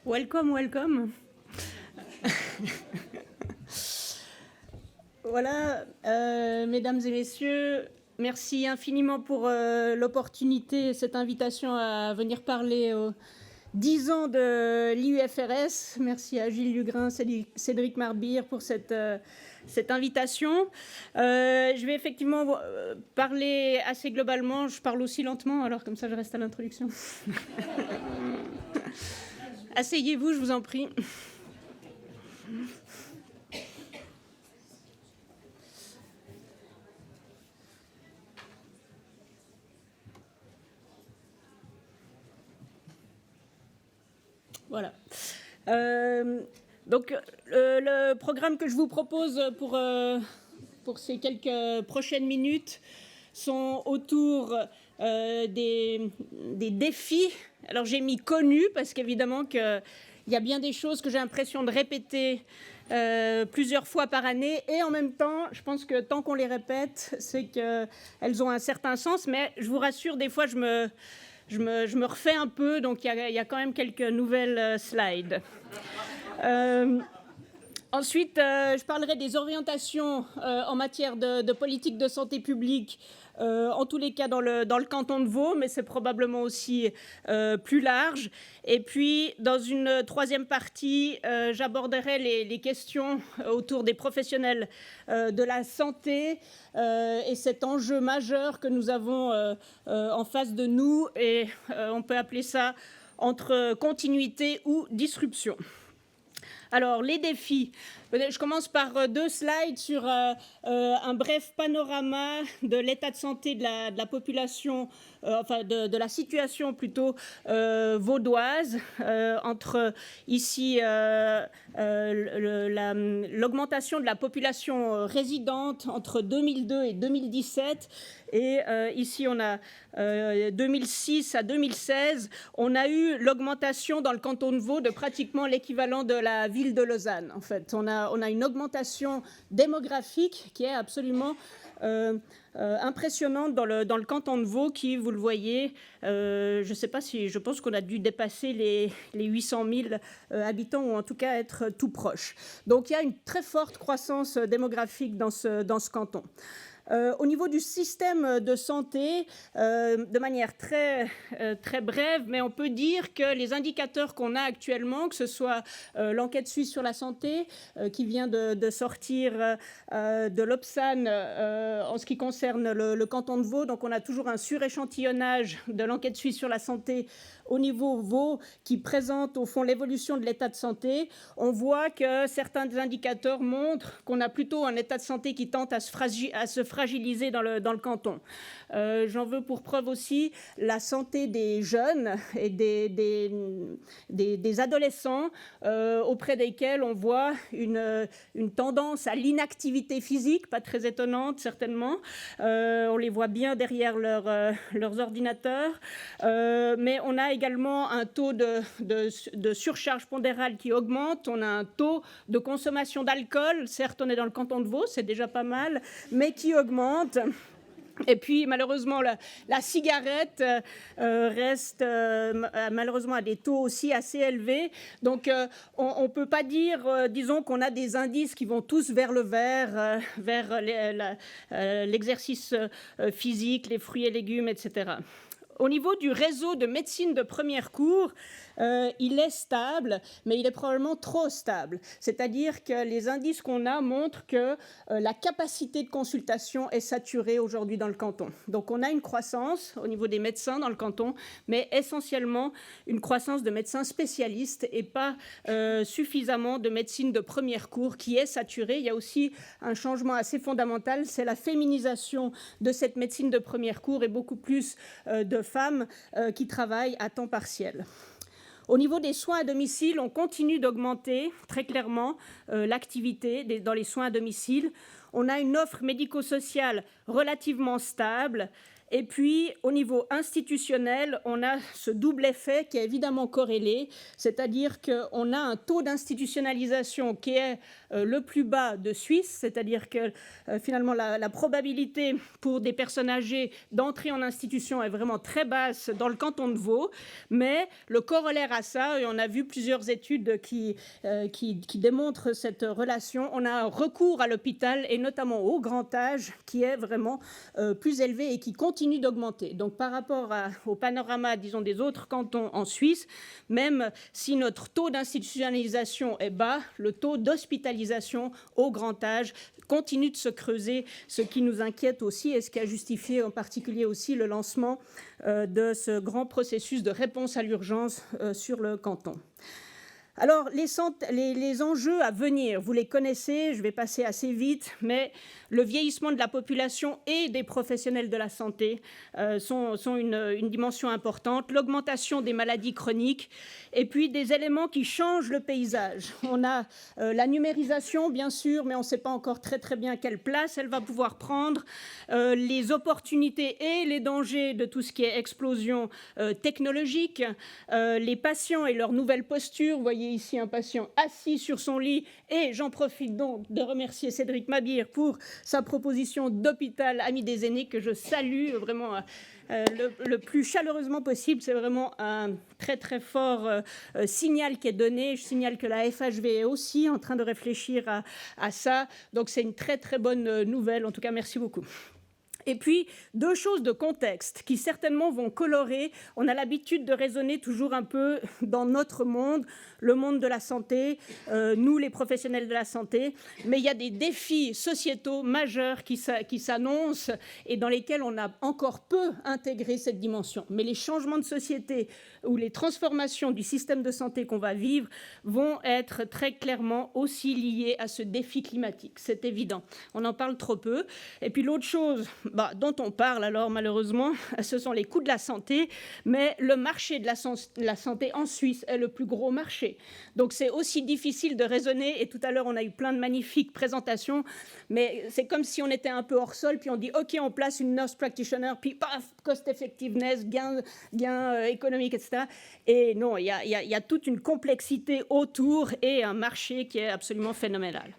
Welcome, welcome. Voilà, mesdames et messieurs, merci infiniment pour l'opportunité, cette invitation à venir parler aux 10 ans de l'IUFRS. Merci à Gilles Lugrin, Cédric Marbire pour cette invitation. Je vais effectivement parler assez globalement, je parle aussi lentement, alors comme ça je reste à l'introduction. Asseyez-vous, je vous en prie. Voilà. Donc, le programme que je vous propose pour ces quelques prochaines minutes sont autour des défis. Alors, j'ai mis connus parce qu'évidemment qu'il y a bien des choses que j'ai l'impression de répéter plusieurs fois par année, et en même temps, je pense que tant qu'on les répète, c'est qu'elles ont un certain sens, mais je vous rassure, des fois, je me refais un peu, donc il y a quand même quelques nouvelles slides. Ensuite, je parlerai des orientations en matière de politique de santé publique, en tous les cas dans le canton de Vaud, mais c'est probablement aussi plus large. Et puis, dans une troisième partie, j'aborderai les questions autour des professionnels de la santé et cet enjeu majeur que nous avons en face de nous, et on peut appeler ça entre continuité ou disruption. Alors, les défis. Je commence par 2 slides sur un bref panorama de l'état de santé de la population, enfin de la situation plutôt vaudoise, entre ici l'augmentation de la population résidente entre 2002 et 2017. Et ici, on a 2006 à 2016, on a eu l'augmentation dans le canton de Vaud de pratiquement l'équivalent de la ville de Lausanne. En fait, on a une augmentation démographique qui est absolument impressionnante dans le canton de Vaud, qui, vous le voyez, je ne sais pas si, je pense qu'on a dû dépasser les 800 000 habitants, ou en tout cas être tout proche. Donc il y a une très forte croissance démographique dans ce canton. Au niveau du système de santé, de manière très brève, mais on peut dire que les indicateurs qu'on a actuellement, que ce soit l'enquête suisse sur la santé qui vient de sortir de l'Obsan en ce qui concerne le canton de Vaud, donc on a toujours un suréchantillonnage de l'enquête suisse sur la santé au niveau Vaud qui présente au fond l'évolution de l'état de santé. On voit que certains indicateurs montrent qu'on a plutôt un état de santé qui tente à se fragiliser dans le canton. J'en veux pour preuve aussi la santé des jeunes et des adolescents auprès desquels on voit une tendance à l'inactivité physique, pas très étonnante certainement. On les voit bien derrière leurs ordinateurs, mais on a également un taux de surcharge pondérale qui augmente. On a un taux de consommation d'alcool, certes on est dans le canton de Vaud, c'est déjà pas mal, mais qui augmente. Et puis malheureusement la cigarette reste malheureusement à des taux aussi assez élevés. Donc on ne peut pas dire, disons qu'on a des indices qui vont tous vers le vert, vers l'exercice physique, les fruits et légumes, etc. Au niveau du réseau de médecine de première cour, il est stable, mais il est probablement trop stable. C'est-à-dire que les indices qu'on a montrent que la capacité de consultation est saturée aujourd'hui dans le canton. Donc on a une croissance au niveau des médecins dans le canton, mais essentiellement une croissance de médecins spécialistes et pas suffisamment de médecine de première cour qui est saturée. Il y a aussi un changement assez fondamental, c'est la féminisation de cette médecine de première cour et beaucoup plus de femmes qui travaillent à temps partiel. Au niveau des soins à domicile, on continue d'augmenter très clairement l'activité dans les soins à domicile. On a une offre médico-sociale relativement stable. Et puis, au niveau institutionnel, on a ce double effet qui est évidemment corrélé, c'est-à-dire qu'on a un taux d'institutionnalisation qui est le plus bas de Suisse, c'est-à-dire que finalement la probabilité pour des personnes âgées d'entrer en institution est vraiment très basse dans le canton de Vaud, mais le corollaire à ça, et on a vu plusieurs études qui démontrent cette relation, on a un recours à l'hôpital et notamment au grand âge qui est vraiment plus élevé et qui continue d'augmenter. Donc par rapport au panorama, disons, des autres cantons en Suisse, même si notre taux d'institutionnalisation est bas, le taux d'hospitalisation au grand âge continue de se creuser, ce qui nous inquiète aussi et ce qui a justifié en particulier aussi le lancement de ce grand processus de réponse à l'urgence sur le canton. Alors, les enjeux à venir, vous les connaissez, je vais passer assez vite, mais le vieillissement de la population et des professionnels de la santé sont une dimension importante, l'augmentation des maladies chroniques et puis des éléments qui changent le paysage. On a la numérisation, bien sûr, mais on ne sait pas encore très bien quelle place elle va pouvoir prendre, les opportunités et les dangers de tout ce qui est explosion technologique, les patients et leurs nouvelles postures. Vous voyez ici un patient assis sur son lit et j'en profite donc de remercier Cédric Mabir pour sa proposition d'hôpital Ami des aînés que je salue vraiment le plus chaleureusement possible. C'est vraiment un très fort signal qui est donné. Je signale que la FHV est aussi en train de réfléchir à ça. Donc c'est une très bonne nouvelle. En tout cas, merci beaucoup. Et puis, deux choses de contexte qui certainement vont colorer. On a l'habitude de raisonner toujours un peu dans notre monde, le monde de la santé, nous les professionnels de la santé, mais il y a des défis sociétaux majeurs qui s'annoncent et dans lesquels on a encore peu intégré cette dimension. Mais les changements de société ou les transformations du système de santé qu'on va vivre vont être très clairement aussi liés à ce défi climatique. C'est évident. On en parle trop peu. Et puis l'autre chose dont on parle alors malheureusement, ce sont les coûts de la santé, mais le marché de la santé en Suisse est le plus gros marché. Donc c'est aussi difficile de raisonner, et tout à l'heure on a eu plein de magnifiques présentations, mais c'est comme si on était un peu hors sol, puis on dit ok, on place une nurse practitioner, puis paf, cost effectiveness, gain économique, etc. Et non, il y a toute une complexité autour et un marché qui est absolument phénoménal.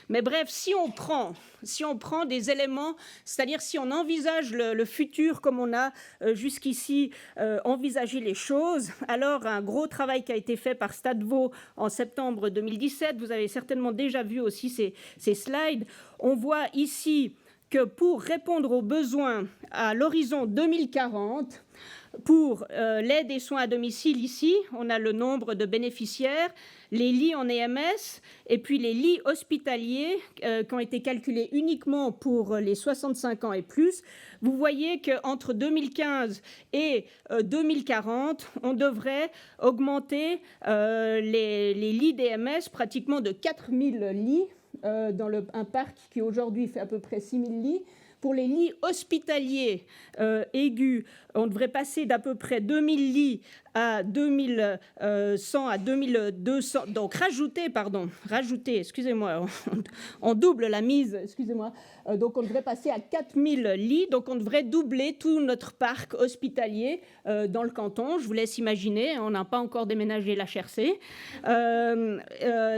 Mais bref, si on prend des éléments, c'est-à-dire si on envisage le futur comme on a jusqu'ici envisagé les choses, alors un gros travail qui a été fait par Stade Vaud en septembre 2017, vous avez certainement déjà vu aussi ces slides, on voit ici que pour répondre aux besoins à l'horizon 2040, pour l'aide et soins à domicile, ici, on a le nombre de bénéficiaires, les lits en EMS et puis les lits hospitaliers qui ont été calculés uniquement pour les 65 ans et plus. Vous voyez qu'entre 2015 et 2040, on devrait augmenter les lits d'EMS pratiquement de 4000 lits dans un parc qui aujourd'hui fait à peu près 6000 lits. Pour les lits hospitaliers aigus, on devrait passer d'à peu près 2000 lits à 2100 à 2200, donc rajouter, excusez-moi, on double la mise, excusez-moi, donc on devrait passer à 4000 lits, donc on devrait doubler tout notre parc hospitalier dans le canton. Je vous laisse imaginer, on n'a pas encore déménagé l'HRC,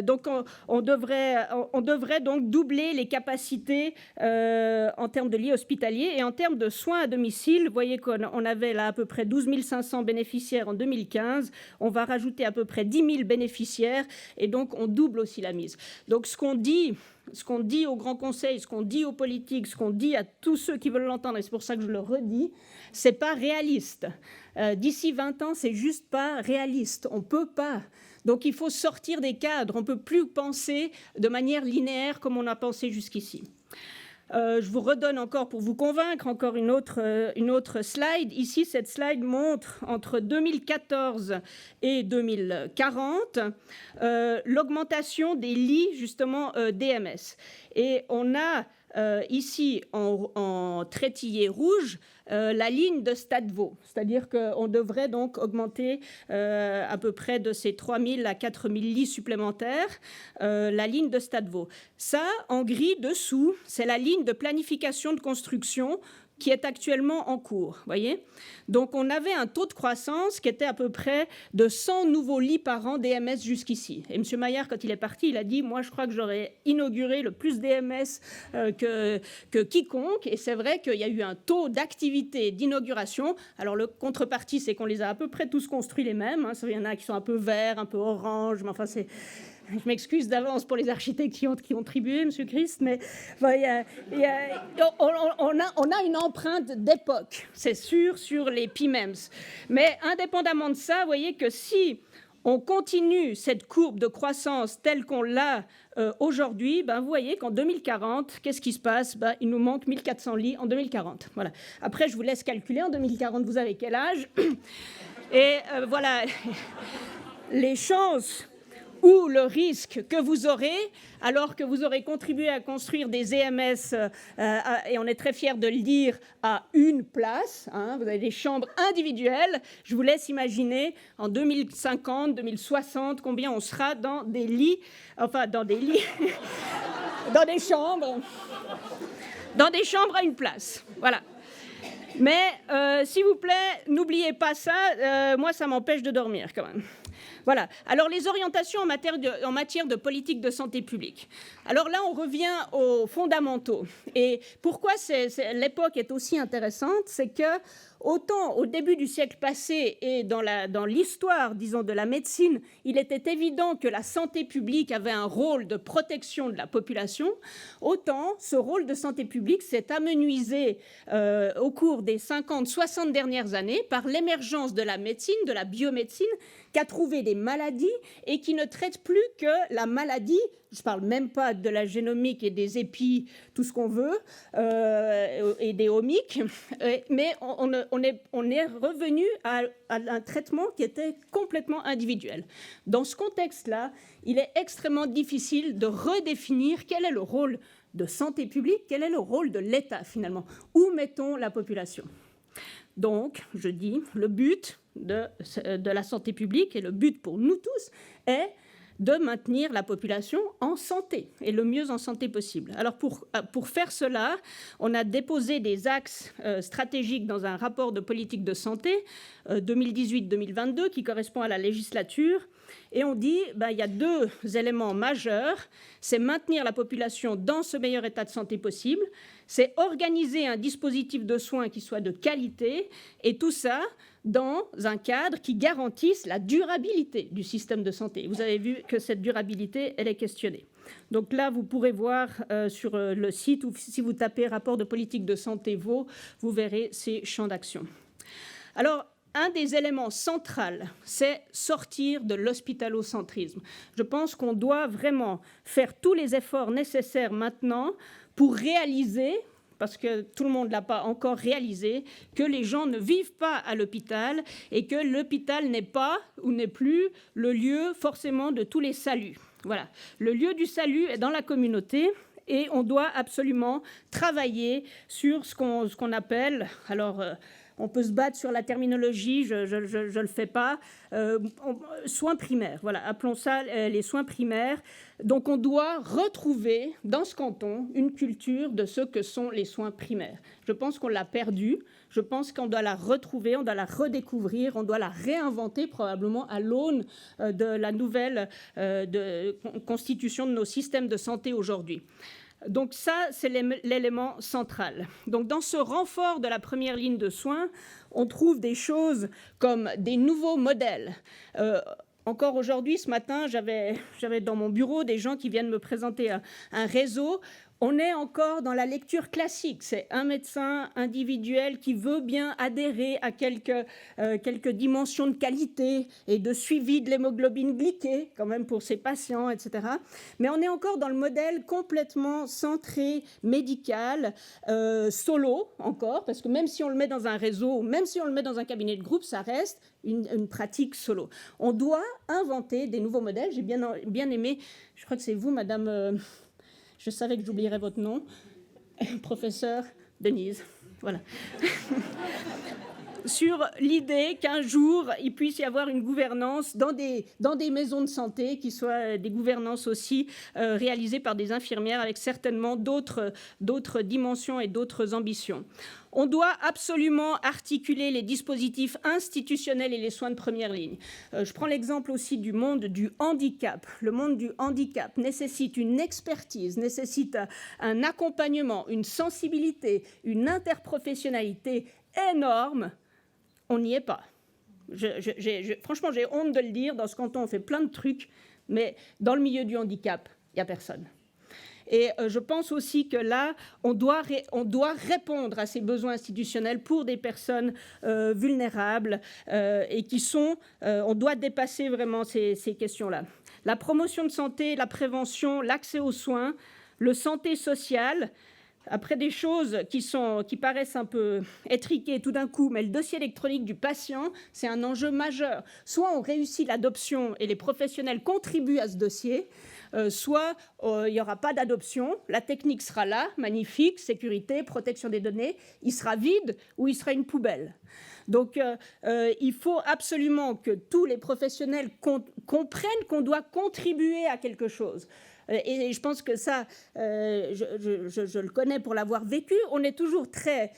donc on devrait donc doubler les capacités en termes de lits hospitaliers et en termes de soins à domicile. Vous voyez qu'on avait là à peu près 12 500 bénéficiaires en 2015, on va rajouter à peu près 10 000 bénéficiaires et donc on double aussi la mise. Donc ce qu'on dit au Grand Conseil, ce qu'on dit aux politiques, ce qu'on dit à tous ceux qui veulent l'entendre, et c'est pour ça que je le redis, c'est pas réaliste. D'ici 20 ans, c'est juste pas réaliste. On peut pas. Donc il faut sortir des cadres. On peut plus penser de manière linéaire comme on a pensé jusqu'ici. Je vous redonne encore pour vous convaincre, encore une autre slide. Ici, cette slide montre entre 2014 et 2040 l'augmentation des lits justement d'EMS. Et on a ici en trétillé rouge la ligne de Stade Vaud, c'est-à-dire qu'on devrait donc augmenter à peu près de ces 3000 à 4000 lits supplémentaires, la ligne de Stade Vaud. Ça, en gris dessous, c'est la ligne de planification de construction qui est actuellement en cours, voyez. Donc on avait un taux de croissance qui était à peu près de 100 nouveaux lits par an DMS jusqu'ici. Et M. Maillard, quand il est parti, il a dit « Moi, je crois que j'aurais inauguré le plus DMS que quiconque ». Et c'est vrai qu'il y a eu un taux d'activité d'inauguration. Alors le contrepartie, c'est qu'on les a à peu près tous construits les mêmes. Hein. Il y en a qui sont un peu verts, un peu orange, mais enfin c'est... Je m'excuse d'avance pour les architectes qui ont contribué, M. Christ, mais enfin, on a une empreinte d'époque, c'est sûr, sur les PIMEMS. Mais indépendamment de ça, vous voyez que si on continue cette courbe de croissance telle qu'on l'a aujourd'hui, ben vous voyez qu'en 2040, qu'est-ce qui se passe? Il nous manque 1400 lits en 2040. Voilà. Après, je vous laisse calculer. En 2040, vous avez quel âge? Et voilà, les chances ou le risque que vous aurez, alors que vous aurez contribué à construire des EMS, et on est très fiers de le dire, à une place, hein, vous avez des chambres individuelles, je vous laisse imaginer en 2050, 2060, combien on sera dans des lits, enfin dans des lits, dans des chambres à une place, voilà. Mais s'il vous plaît, n'oubliez pas ça, moi ça m'empêche de dormir quand même. Voilà. Alors, les orientations en matière de politique de santé publique. Alors là, on revient aux fondamentaux. Et pourquoi l'époque est aussi intéressante, c'est que autant au début du siècle passé et dans l'histoire, disons, de la médecine, il était évident que la santé publique avait un rôle de protection de la population, autant ce rôle de santé publique s'est amenuisé au cours des 50-60 dernières années par l'émergence de la médecine, de la biomédecine, qui a trouvé des maladies et qui ne traite plus que la maladie. Je ne parle même pas de la génomique et des épis, tout ce qu'on veut, et des omiques, mais on est revenu à un traitement qui était complètement individuel. Dans ce contexte-là, il est extrêmement difficile de redéfinir quel est le rôle de santé publique, quel est le rôle de l'État finalement. Où mettons la population? Donc, je dis, le but de la santé publique et le but pour nous tous est de maintenir la population en santé et le mieux en santé possible. Alors pour faire cela, on a déposé des axes stratégiques dans un rapport de politique de santé 2018-2022 qui correspond à la législature. Et on dit il y a deux éléments majeurs, c'est maintenir la population dans ce meilleur état de santé possible, c'est organiser un dispositif de soins qui soit de qualité, et tout ça dans un cadre qui garantisse la durabilité du système de santé. Vous avez vu que cette durabilité, elle est questionnée. Donc là, vous pourrez voir sur le site, ou si vous tapez « rapport de politique de santé Vaud », vous verrez ces champs d'action. Alors, un des éléments centraux, c'est sortir de l'hospitalocentrisme. Je pense qu'on doit vraiment faire tous les efforts nécessaires maintenant pour réaliser, parce que tout le monde ne l'a pas encore réalisé, que les gens ne vivent pas à l'hôpital et que l'hôpital n'est pas ou n'est plus le lieu forcément de tous les saluts. Voilà. Le lieu du salut est dans la communauté. Et on doit absolument travailler sur ce qu'on appelle, alors on peut se battre sur la terminologie, je le fais pas, soins primaires, voilà, appelons ça les soins primaires. Donc on doit retrouver dans ce canton une culture de ce que sont les soins primaires. Je pense qu'on l'a perdue, je pense qu'on doit la retrouver, on doit la redécouvrir, on doit la réinventer probablement à l'aune de la nouvelle constitution de nos systèmes de santé aujourd'hui. Donc ça, c'est l'élément central. Donc dans ce renfort de la première ligne de soins, on trouve des choses comme des nouveaux modèles. Encore aujourd'hui, ce matin, j'avais dans mon bureau des gens qui viennent me présenter un réseau. On est encore dans la lecture classique. C'est un médecin individuel qui veut bien adhérer à quelques dimensions de qualité et de suivi de l'hémoglobine glyquée, quand même pour ses patients, etc. Mais on est encore dans le modèle complètement centré, médical, solo encore, parce que même si on le met dans un réseau, même si on le met dans un cabinet de groupe, ça reste une pratique solo. On doit inventer des nouveaux modèles. J'ai bien aimé, je crois que c'est vous, madame... Je savais que j'oublierais votre nom, professeur Denise. Voilà. sur l'idée qu'un jour, il puisse y avoir une gouvernance dans des maisons de santé qui soient des gouvernances aussi réalisées par des infirmières avec certainement d'autres dimensions et d'autres ambitions. On doit absolument articuler les dispositifs institutionnels et les soins de première ligne. Je prends l'exemple aussi du monde du handicap. Le monde du handicap nécessite une expertise, nécessite un accompagnement, une sensibilité, une interprofessionnalité énorme. On n'y est pas. Franchement, j'ai honte de le dire. Dans ce canton, on fait plein de trucs, mais dans le milieu du handicap, il n'y a personne. Et je pense aussi que là, on doit répondre à ces besoins institutionnels pour des personnes vulnérables et qui sont... on doit dépasser vraiment ces questions-là. La promotion de santé, la prévention, l'accès aux soins, le santé sociale, après des choses qui paraissent un peu étriquées tout d'un coup, mais le dossier électronique du patient, c'est un enjeu majeur. Soit on réussit l'adoption et les professionnels contribuent à ce dossier, soit il n'y aura pas d'adoption, la technique sera là, magnifique, sécurité, protection des données, il sera vide ou il sera une poubelle. Donc il faut absolument que tous les professionnels comprennent qu'on doit contribuer à quelque chose. Et je pense que ça, je le connais pour l'avoir vécu, on est toujours très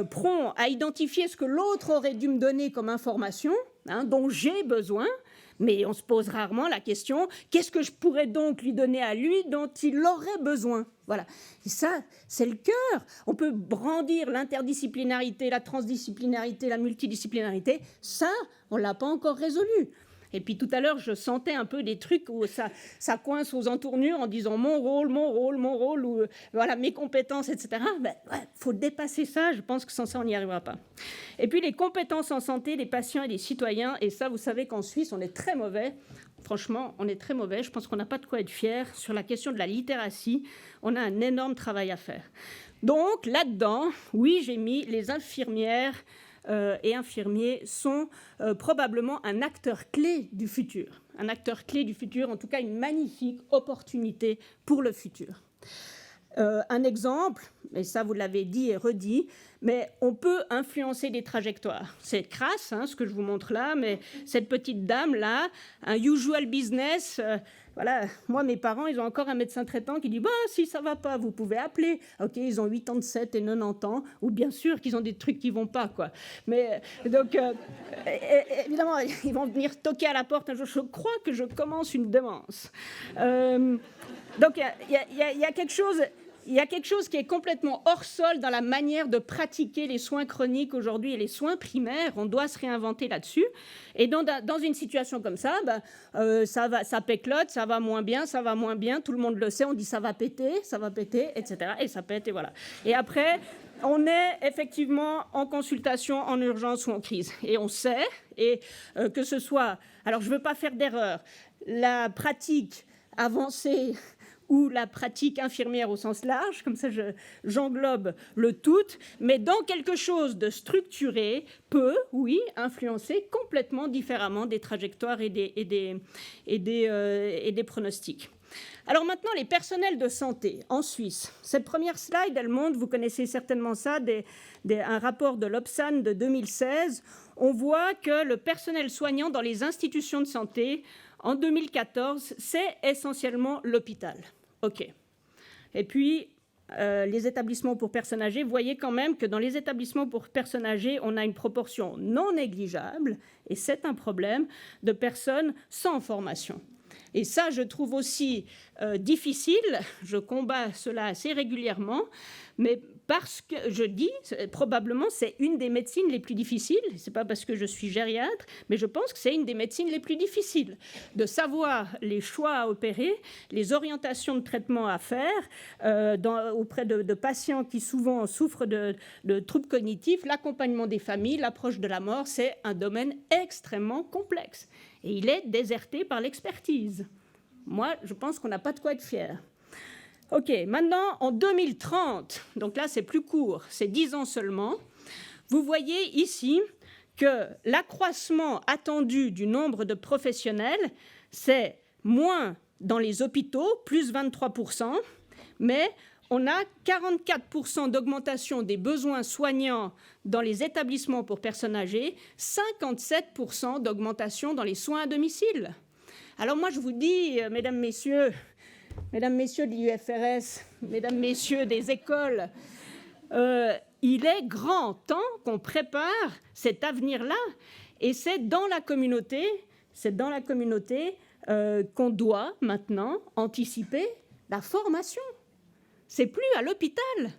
prompt à identifier ce que l'autre aurait dû me donner comme information, dont j'ai besoin, mais on se pose rarement la question, qu'est-ce que je pourrais donc lui donner à lui dont il aurait besoin? Voilà. Et ça, c'est le cœur. On peut brandir l'interdisciplinarité, la transdisciplinarité, la multidisciplinarité. Ça, on ne l'a pas encore résolu. Et puis tout à l'heure, je sentais un peu des trucs où ça coince aux entournures en disant mon rôle, ou voilà, mes compétences, etc. Ben, ouais, faut dépasser ça. Je pense que sans ça, on n'y arrivera pas. Et puis les compétences en santé des patients et des citoyens. Et ça, vous savez qu'en Suisse, on est très mauvais. Franchement, on est très mauvais. Je pense qu'on n'a pas de quoi être fier. Sur la question de la littératie, on a un énorme travail à faire. Donc là-dedans, oui, j'ai mis les infirmières et infirmiers sont probablement un acteur clé du futur. Un acteur clé du futur, en tout cas une magnifique opportunité pour le futur. Un exemple, et ça vous l'avez dit et redit, mais on peut influencer des trajectoires. C'est crasse, ce que je vous montre là, mais cette petite dame-là, un usual business... voilà, moi, mes parents, ils ont encore un médecin traitant qui dit bah, « si ça ne va pas, vous pouvez appeler ». OK, ils ont 87 et 90 ans, ou bien sûr qu'ils ont des trucs qui ne vont pas, quoi. Mais donc, évidemment, ils vont venir toquer à la porte un jour. Je crois que je commence une démence. Donc, il y a quelque chose... Il y a quelque chose qui est complètement hors sol dans la manière de pratiquer les soins chroniques aujourd'hui et les soins primaires. On doit se réinventer là-dessus. Et dans une situation comme ça, ça péclote, ça va moins bien, tout le monde le sait, on dit ça va péter, etc. Et ça pète, et voilà. Et après, on est effectivement en consultation, en urgence ou en crise. Et on sait, et que ce soit... Alors, je ne veux pas faire d'erreur. La pratique avancée... ou la pratique infirmière au sens large, comme ça j'englobe le tout, mais dans quelque chose de structuré peut, oui, influencer complètement différemment des trajectoires et des pronostics. Alors maintenant, les personnels de santé en Suisse. Cette première slide, elle montre, vous connaissez certainement ça, un rapport de l'Obsan de 2016. On voit que le personnel soignant dans les institutions de santé, en 2014, c'est essentiellement l'hôpital. OK. Et puis, les établissements pour personnes âgées, vous voyez quand même que dans les établissements pour personnes âgées, on a une proportion non négligeable, et c'est un problème, de personnes sans formation. Et ça, je trouve aussi difficile, je combats cela assez régulièrement, mais parce que je dis, probablement, c'est une des médecines les plus difficiles, ce n'est pas parce que je suis gériatre, mais je pense que c'est une des médecines les plus difficiles, de savoir les choix à opérer, les orientations de traitement à faire auprès de patients qui souvent souffrent de troubles cognitifs, l'accompagnement des familles, l'approche de la mort, c'est un domaine extrêmement complexe. Et il est déserté par l'expertise. Moi, je pense qu'on n'a pas de quoi être fier. OK, maintenant, en 2030, donc là, c'est plus court, c'est 10 ans seulement, vous voyez ici que l'accroissement attendu du nombre de professionnels, c'est moins dans les hôpitaux, plus 23%, mais on a 44% d'augmentation des besoins soignants dans les établissements pour personnes âgées, 57% d'augmentation dans les soins à domicile. Alors moi, je vous dis, mesdames, messieurs de l'IUFRS, mesdames, messieurs des écoles, il est grand temps qu'on prépare cet avenir-là. Et c'est dans la communauté qu'on doit maintenant anticiper la formation. C'est plus à l'hôpital.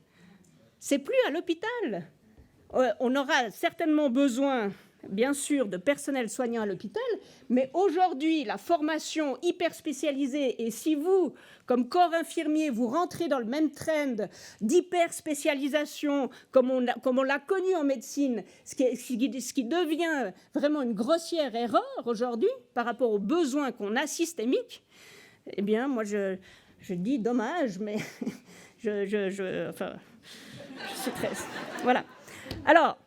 On aura certainement besoin, bien sûr, de personnel soignant à l'hôpital, mais aujourd'hui, la formation hyper spécialisée, et si vous, comme corps infirmier, vous rentrez dans le même trend d'hyper spécialisation, comme on l'a connu en médecine, ce qui devient vraiment une grossière erreur aujourd'hui par rapport aux besoins qu'on a systémiques, eh bien, moi, je dis dommage, mais je suis très... Voilà. Alors,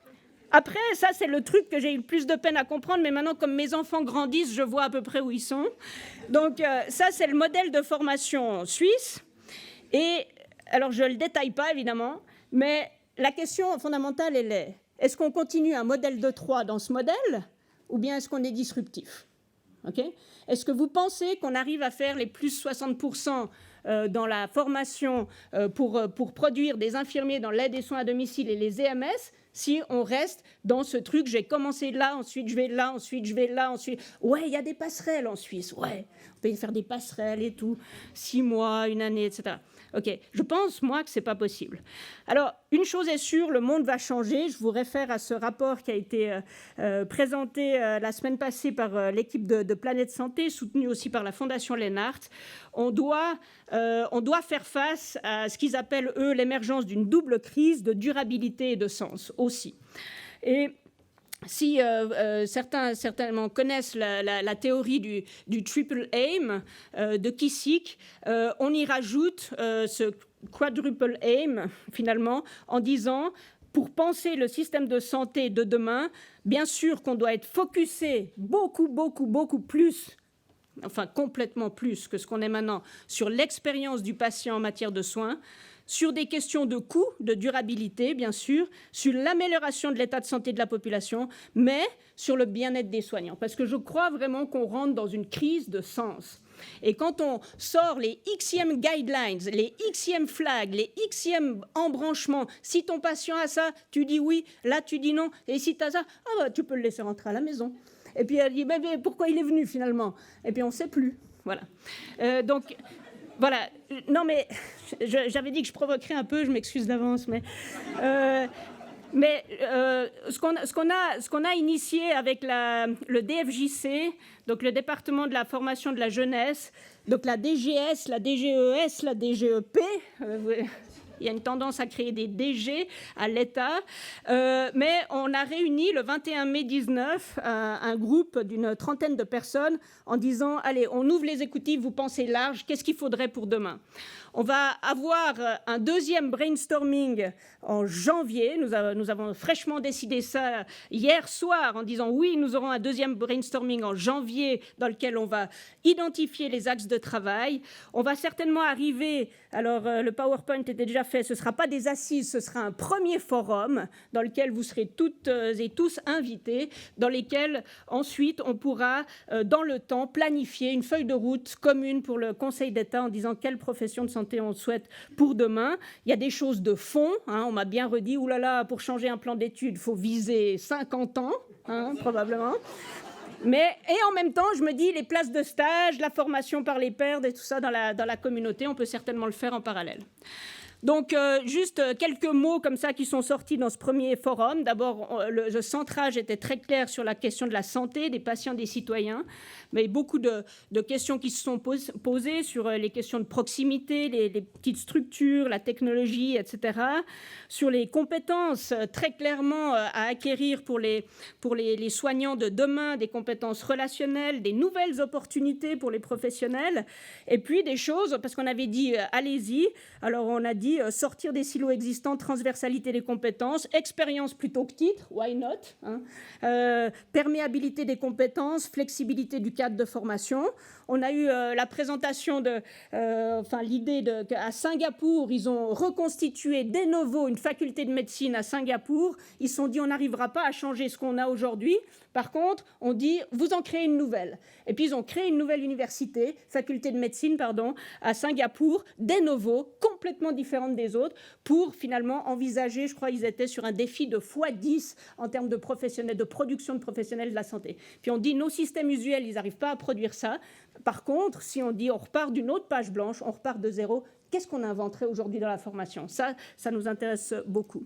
après, ça, c'est le truc que j'ai eu le plus de peine à comprendre, mais maintenant, comme mes enfants grandissent, je vois à peu près où ils sont. Donc, ça, c'est le modèle de formation suisse. Et, alors, je ne le détaille pas, évidemment, mais la question fondamentale, elle est, est-ce qu'on continue un modèle de 3 dans ce modèle, ou bien est-ce qu'on est disruptif? Okay. Est-ce que vous pensez qu'on arrive à faire les plus 60% dans la formation pour produire des infirmiers dans l'aide et soins à domicile et les EMS, si on reste dans ce truc, j'ai commencé là, ensuite je vais là, ensuite je vais là, ensuite... Ouais, il y a des passerelles en Suisse, ouais, on peut faire des passerelles et tout, 6 mois, 1 année, etc. Ok, je pense, moi, que ce n'est pas possible. Alors, une chose est sûre, le monde va changer. Je vous réfère à ce rapport qui a été présenté la semaine passée par l'équipe de Planète Santé, soutenue aussi par la Fondation Lennart. On doit faire face à ce qu'ils appellent, eux, l'émergence d'une double crise de durabilité et de sens aussi. Et si certainement connaissent la théorie du triple aim de Kissick, on y rajoute ce quadruple aim, finalement, en disant, pour penser le système de santé de demain, bien sûr qu'on doit être focusé beaucoup plus, enfin complètement plus que ce qu'on est maintenant, sur l'expérience du patient en matière de soins, sur des questions de coût, de durabilité, bien sûr, sur l'amélioration de l'état de santé de la population, mais sur le bien-être des soignants. Parce que je crois vraiment qu'on rentre dans une crise de sens. Et quand on sort les Xème guidelines, les Xème flags, les Xème embranchements, si ton patient a ça, tu dis oui, là tu dis non, et si tu as ça, tu peux le laisser rentrer à la maison. Et puis elle dit, mais pourquoi il est venu finalement? Et puis on ne sait plus. Voilà. Donc... Voilà, non mais j'avais dit que je provoquerais un peu, je m'excuse d'avance, mais ce qu'on a initié avec le DFJC, donc le département de la formation de la jeunesse, donc la DGS, la DGES, la DGEP, il y a une tendance à créer des DG à l'État, mais on a réuni le 21 mai 19 un groupe d'une trentaine de personnes en disant « Allez, on ouvre les écoutives, vous pensez large, qu'est-ce qu'il faudrait pour demain ?» On va avoir un deuxième brainstorming en janvier. Nous avons fraîchement décidé ça hier soir en disant oui, nous aurons un deuxième brainstorming en janvier dans lequel on va identifier les axes de travail. On va certainement arriver, alors le PowerPoint était déjà fait, ce ne sera pas des assises, ce sera un premier forum dans lequel vous serez toutes et tous invités, dans lesquels ensuite on pourra dans le temps planifier une feuille de route commune pour le Conseil d'État en disant quelle profession de santé on souhaite pour demain. Il y a des choses de fond, hein, on m'a bien redit, oulala, pour changer un plan d'études, il faut viser 50 ans, hein, probablement. Et en même temps, je me dis, les places de stage, la formation par les pairs et tout ça dans la communauté, on peut certainement le faire en parallèle. Donc, juste quelques mots comme ça qui sont sortis dans ce premier forum. D'abord, le centrage était très clair sur la question de la santé des patients, des citoyens, mais beaucoup de questions qui se sont posées sur les questions de proximité, les petites structures, la technologie, etc., sur les compétences très clairement à acquérir pour les soignants de demain, des compétences relationnelles, des nouvelles opportunités pour les professionnels, et puis des choses, parce qu'on avait dit allez-y, alors on a dit dit sortir des silos existants, transversalité des compétences, expérience plutôt que titre, why not, hein, perméabilité des compétences, flexibilité du cadre de formation. On a eu la présentation l'idée qu'à Singapour, ils ont reconstitué de novo une faculté de médecine à Singapour. Ils se sont dit on n'arrivera pas à changer ce qu'on a aujourd'hui. Par contre, on dit vous en créez une nouvelle. Et puis ils ont créé une nouvelle université, faculté de médecine, à Singapour, de novo, complètement différente des autres, pour finalement envisager, je crois qu'ils étaient sur un défi de x10 en termes de professionnels, de production de professionnels de la santé. Puis on dit nos systèmes usuels, ils n'arrivent pas à produire ça. Par contre, si on dit on repart d'une autre page blanche, on repart de zéro, qu'est-ce qu'on inventerait aujourd'hui dans la formation ? Ça nous intéresse beaucoup.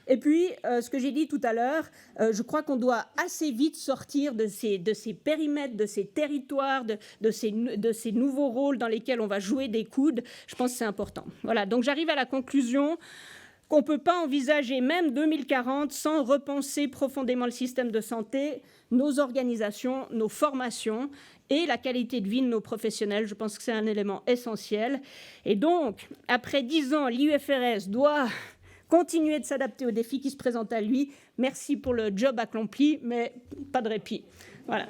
Et puis, ce que j'ai dit tout à l'heure, je crois qu'on doit assez vite sortir de ces périmètres, de ces territoires, de ces nouveaux rôles dans lesquels on va jouer des coudes. Je pense que c'est important. Voilà, donc j'arrive à la conclusion qu'on ne peut pas envisager même 2040 sans repenser profondément le système de santé, nos organisations, nos formations et la qualité de vie de nos professionnels. Je pense que c'est un élément essentiel. Et donc, après 10 ans, l'IUFRS doit continuer de s'adapter aux défis qui se présentent à lui. Merci pour le job accompli, mais pas de répit. Voilà.